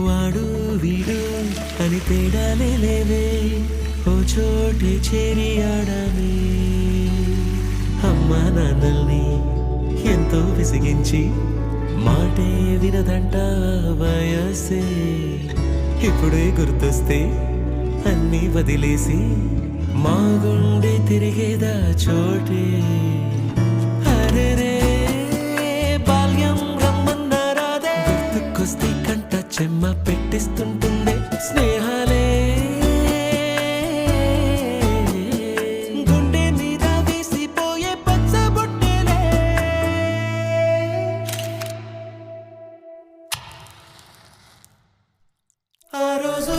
వాడు వీడు అని తేడాలే లేవే, ఓ చోటే చేరి ఆడమే. అమ్మా నాన్నల్ని ఎంతో విసిగించి మాటే వినదంట వయసే. ఇప్పుడే గుర్తొస్తే అన్నీ వదిలేసి మా గుండె తిరిగేదా చోటే. అరెరే బాల్యం రమ్మన్నారాదే, గుర్తుకొస్తే కంట చెమ్మ పెట్టిస్తుంటుందే స్నేహాలే. గుండె మీద వేసిపోయే పచ్చబొట్టేలే. ఆ రోజు